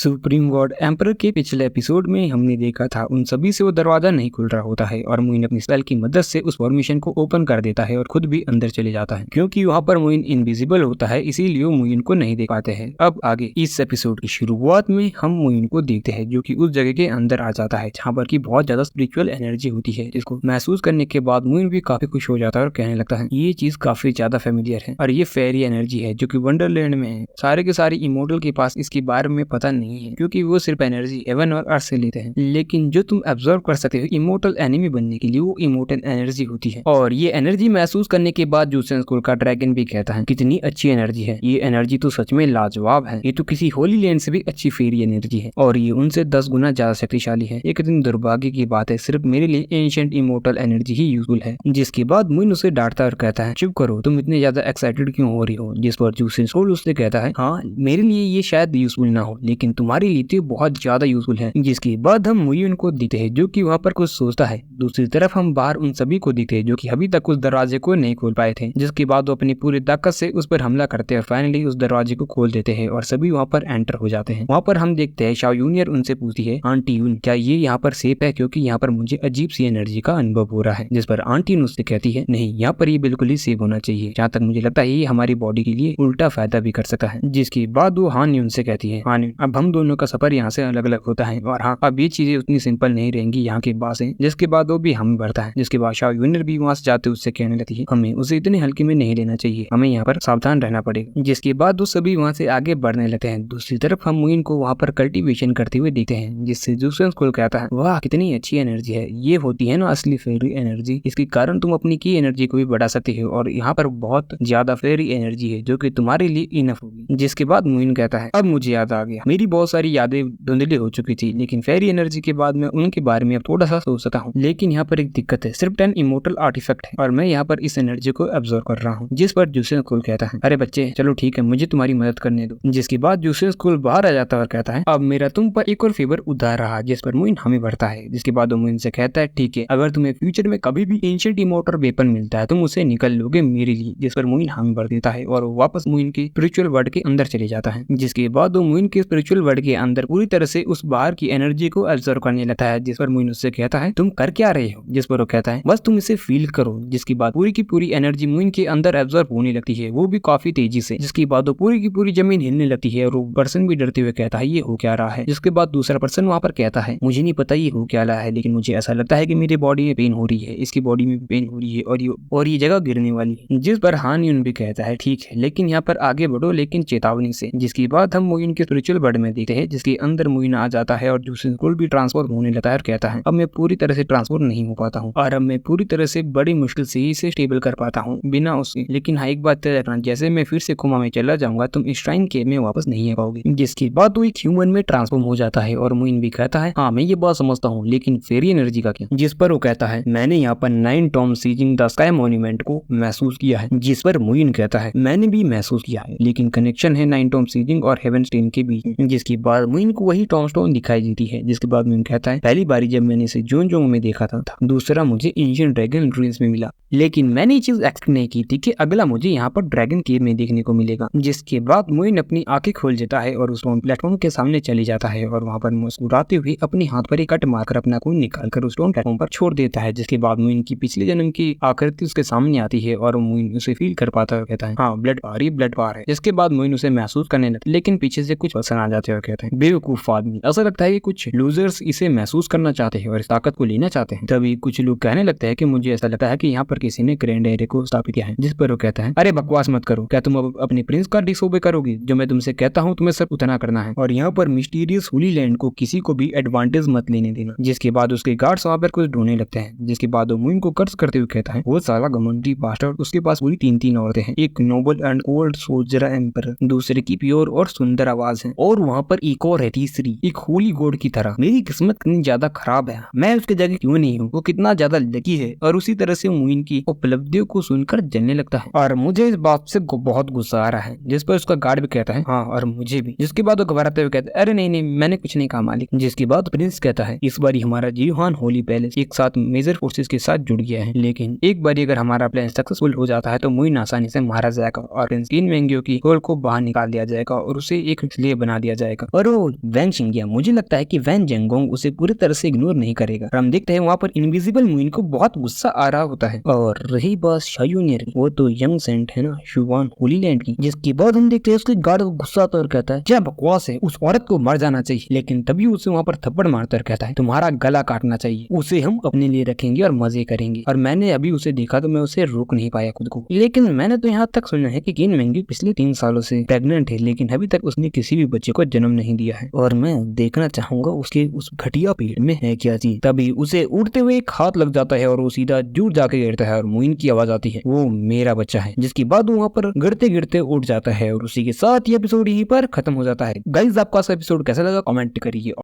Supreme God emperor के पिछले episode में हमने देखा था उन सभी से वो दरवाजा नहीं खुल रहा होता है और मुइन अपनी स्पेल की मदद से उस फॉर्मेशन को ओपन कर देता है और खुद भी अंदर चले जाता है। क्योंकि वहाँ पर मुइन इनविजिबल होता है इसीलिए वो मुइन को नहीं देख पाते हैं। अब आगे इस एपिसोड की शुरुआत में हम मुइन को देखते हैं जो कि उस जगह के अंदर आ जाता है जहाँ पर की बहुत ज्यादा स्पिरिचुअल एनर्जी होती है, जिसको महसूस करने के बाद मुइन भी काफी खुश हो जाता है और कहने लगता है ये चीज काफी ज्यादा फेमिलियर है और ये फेरी एनर्जी है जो कि वंडरलैंड में है। सारे के सारे इमोर्टल के पास इसके बारे में पता नहीं है क्योंकि वो सिर्फ एनर्जी हेवन और अर्थ से लेते हैं, लेकिन जो तुम एब्जॉर्ब कर सकते हो इमोर्टल एनिमी बनने के लिए वो इमोर्टल एनर्जी होती है। और ये एनर्जी महसूस करने के बाद जूसेन स्कूल का ड्रैगन भी कहता है कितनी अच्छी एनर्जी है, ये एनर्जी तो सच में लाजवाब है, ये तो किसी होली लैंड से भी अच्छी फेरी एनर्जी है और ये उनसे 10 गुना ज्यादा शक्तिशाली है। एक दिन दुर्भाग्य की बात है सिर्फ मेरे लिए एंशिएंट इमोर्टल एनर्जी ही यूजफुल है। जिसके बाद मुइन उसे डांटता और कहता है चुप करो, तुम इतने ज्यादा एक्साइटेड क्यों हो रही हो। जिस पर जूसेन स्कूल उससे कहता है हाँ मेरे लिए ये शायद यूजफुल ना हो लेकिन तुम्हारे लिए तो बहुत ज्यादा यूजफुल है। जिसके बाद हम मुइन को दिखते हैं जो कि वहाँ पर कुछ सोचता है। दूसरी तरफ हम बाहर उन सभी को दिखते हैं जो कि अभी तक उस दरवाजे को नहीं खोल पाए थे। जिसके बाद वो अपनी पूरी ताकत से उस पर हमला करते हैं और फाइनली उस दरवाजे को खोल देते हैं और सभी वहाँ पर एंटर हो जाते हैं। वहाँ पर हम देखते हैं शाओ यूनियर उनसे पूछती है आंटी यून क्या ये यहाँ पर सेफ है, क्योंकि यहाँ पर मुझे अजीब सी एनर्जी का अनुभव हो रहा है। जिस पर आंटी यून उससे कहती है नहीं यहाँ पर ये बिल्कुल ही सेफ होना चाहिए, जहाँ तक मुझे लगता है ये हमारी बॉडी के लिए उल्टा फायदा भी कर सकता है। जिसके बाद वो हान यून से कहती है हान अब हम दोनों का सफर यहाँ से अलग अलग होता है और हाँ अब ये चीजें उतनी सिंपल नहीं रहेंगी यहाँ के बाद से। जिसके बाद वो भी हमें बढ़ता है। जिसके बाद शाओ यूनियर भी वहाँ से जाते उससे कहने लगती है हमें उसे इतने हल्के में नहीं लेना चाहिए, हमें यहाँ पर सावधान रहना पड़ेगा। जिसके बाद वो सभी वहाँ से आगे बढ़ने लगते हैं। दूसरी तरफ हम मुइन को वहाँ पर कल्टीवेशन करते हुए देखते हैं जिससे जूसेन स्कूल कहता है वाह कितनी अच्छी एनर्जी है, ये होती है ना असली फेरी एनर्जी, इसके कारण तुम अपनी की एनर्जी को भी बढ़ा सकते हो और यहाँ पर बहुत ज्यादा फेरी एनर्जी है जो कि तुम्हारे लिए इनफ होगी। जिसके बाद मुइन कहता है अब मुझे याद आ गया, मेरी बहुत सारी यादें धुंधली हो चुकी थी लेकिन फेरी एनर्जी के बाद मैं उनके बारे में अब थोड़ा सा सोच सकता हूँ, लेकिन यहाँ पर एक दिक्कत है, सिर्फ 10 इमोर्टल आर्टिफैक्ट है और मैं यहाँ पर इस एनर्जी को एब्जॉर्ब कर रहा हूँ। जिस पर जूसेन स्कूल कहता है अरे बच्चे चलो ठीक है मुझे तुम्हारी मदद करने दो। जिसके बाद जूसेन स्कूल बाहर आ जाता है और कहता है अब मेरा तुम पर एक और फेवर उधार रहा। जिस पर मुइन हमें बढ़ता है। जिसके बाद वो मुइन से कहता है ठीक है अगर तुम्हें फ्यूचर में कभी भी एंशिएंट इमोर्टल वेपन मिलता है तुम उसे निकल लोगे मेरे लिए। जिस पर मुइन हमें बढ़ देता है और वापस मुइन के स्पिरिचुअल वर्ल्ड के अंदर चले जाता है। जिसके बाद वो मुइन के स्पिरिचुअल वर्ल्ड के अंदर पूरी तरह से उस बाहर की एनर्जी को एब्जॉर्ब करने लगता है। जिस पर मुइन उससे कहता है तुम कर क्या रहे हो। जिस पर वो कहता है बस तुम इसे फील करो। जिसकी बात पूरी की पूरी एनर्जी मुइन के अंदर एब्जॉर्ब होने लगती है, वो भी काफी तेजी से। जिसके बाद वो पूरी की पूरी जमीन हिलने लगती है और वो पर्सन भी डरते हुए कहता है ये हो क्या रहा है। जिसके बाद दूसरा पर्सन वहाँ पर कहता है मुझे नहीं पता ये हो क्या रहा है लेकिन मुझे ऐसा लगता है कि मेरी बॉडी में पेन हो रही है, इसकी बॉडी में पेन हो रही है और ये जगह गिरने वाली है। जिस पर हान यून भी कहता है ठीक है लेकिन यहाँ पर आगे बढ़ो लेकिन चेतावनी से। जिसके बाद हम मुइन के स्पिरिचुअल वर्ल्ड में देखते हैं जिसके अंदर मुइन आ जाता है और जूसेन स्कूल भी ट्रांसफर होने लगता है और कहता है अब मैं पूरी तरह से ट्रांसफर नहीं हो पाता हूँ और अब मैं पूरी तरह से बड़ी मुश्किल से ही इसे स्टेबल कर पाता हूँ बिना उसके, लेकिन हाँ एक बात तय रखना जैसे मैं फिर से कोमा में चला जाऊंगा तुम इस श्राइन केव में वापस नहीं आ पाओगे। जिसके बाद वो एक ह्यूमन में ट्रांसफॉर्म हो जाता है और मुइन भी कहता है हाँ मैं ये बात समझता हूँ लेकिन फेरी एनर्जी का क्या। जिस पर वो कहता है मैंने यहाँ पर 9 Tom seizing the sky monument को महसूस किया है। जिस पर मुइन कहता है मैंने भी महसूस किया है लेकिन कनेक्शन है 9 टॉम सीजिंग और हेवन स्टेन के बीच में। जिसके बाद मुइन को वही टॉम स्टोन दिखाई देती है। जिसके बाद मुइन कहता है पहली बारी जब मैंने इसे जोंग में देखा था, दूसरा मुझे एंशिएंट ड्रैगन ड्रीम्स में मिला, लेकिन मैंने ये चीज एक्सपेक्ट नहीं की थी कि अगला मुझे यहाँ पर ड्रैगन केव में देखने को मिलेगा। जिसके बाद मुइन अपनी आंखें खोल देता है और उस प्लेटफॉर्म के सामने चले जाता है और वहाँ पर मुस्कुराते हुए अपने हाथ पर एक कट मारकर अपना खून निकालकर उस प्लेटफॉर्म पर छोड़ देता है। जिसके बाद मुइन की पिछले जन्म की आकृति उसके सामने आती है और मुइन उसे फील कर पाता है, कहता है हाँ ब्लड पार है। जिसके बाद मुइन उसे महसूस करने लगता है लेकिन पीछे से कुछ पर्सन आ जाते हैं और कहते हैं बेवकूफ आदमी, ऐसा लगता है कि कुछ लूजर्स इसे महसूस करना चाहते हैं और इस ताकत को लेना चाहते हैं। तभी कुछ लोग कहने लगते हैं कि मुझे ऐसा लगता है कि यहाँ पर किसी ने ग्रैंड एरे को स्थापित किया है। जिस पर वो कहता है अरे बकवास मत करो, क्या तुम अब अपने प्रिंस का डिसोबे करोगे, जो मैं तुमसे कहता हूँ तुम्हें सब उतना करना है और यहाँ पर मिस्टीरियस होली लैंड को किसी को भी एडवांटेज मत लेने देना। जिसके बाद उसके गार्ड्स वहाँ पर कुछ ढूंढने लगते हैं। जिसके बाद वो मुइन को कर्ज करते हुए कहता है वो साला घमंडी बास्टर्ड, उसके पास पूरी 3 औरतें हैं, एक noble and old soldier emperor, दूसरे की प्योर और सुंदर आवाज है और वहाँ पर एक और है तीसरी, एक होली गॉड की तरह। मेरी किस्मत कितनी ज्यादा खराब है, मैं उसके जगह क्यों नहीं हूँ, वो कितना ज्यादा लकी है। और उसी तरह से मुइन की उपलब्धियों को सुनकर जलने लगता है और मुझे इस बात से बहुत गुस्सा आ रहा है। जिस पर उसका गार्ड भी कहता है हाँ और मुझे भी। जिसके बाद वो घबराते हुए कहता है अरे नहीं मैंने कुछ नहीं कहा मालिक। जिसके बाद प्रिंस कहता है इस बार हमारा जीहान होली पैलेस एक साथ मेजर फोर्सेस के साथ जुड़ गया है, लेकिन एक बार अगर हमारा प्लान सक्सेसफुल हो जाता है तो मुइन आसानी से मारा जाएगा और प्रिंस किन मेंगियो की गोल को बाहर निकाल दिया जाएगा और उसे एक स्लेव बना दिया जाएगा। जाएगा। और वो वैन शिंगिया, मुझे लगता है कि वैन जेंगोंग उसे पूरी तरह से इग्नोर नहीं करेगा। और हम देखते हैं वहाँ पर इनविजिबल मुइन को बहुत गुस्सा आ रहा होता है। और रही बात शायूनियर, वो तो यंग सेंट है ना शुवान होली लैंड की, जिसके बाद हम देखते हैं उसके गार्ड को गुस्सा आता और कहता है क्या बकवास है, उस औरत को मर जाना चाहिए। लेकिन तभी उसे वहाँ पर थप्पड़ मारता और कहता है तुम्हारा गला काटना चाहिए, उसे हम अपने लिए रखेंगे और मजे करेंगे। और मैंने अभी उसे देखा तो मैं उसे रोक नहीं पाया खुद को। लेकिन मैंने तो यहाँ तक सुना है कि किन मेंगी पिछले 3 सालों से प्रेग्नेंट है, लेकिन अभी तक उसने किसी भी बच्चे को जन्म नहीं दिया है। और मैं देखना चाहूंगा उसके उस घटिया पेट में है क्या चीज। तभी उसे उड़ते हुए एक हाथ लग जाता है और वो सीधा जुट जाके गिरता है और मुइन की आवाज आती है वो मेरा बच्चा है, जिसके बाद वो वहाँ पर गिरते गिरते उठ जाता है। और उसी के साथ ये एपिसोड यहीं पर खत्म हो जाता है। गाइस, आपको एपिसोड कैसा लगा कमेंट करिए।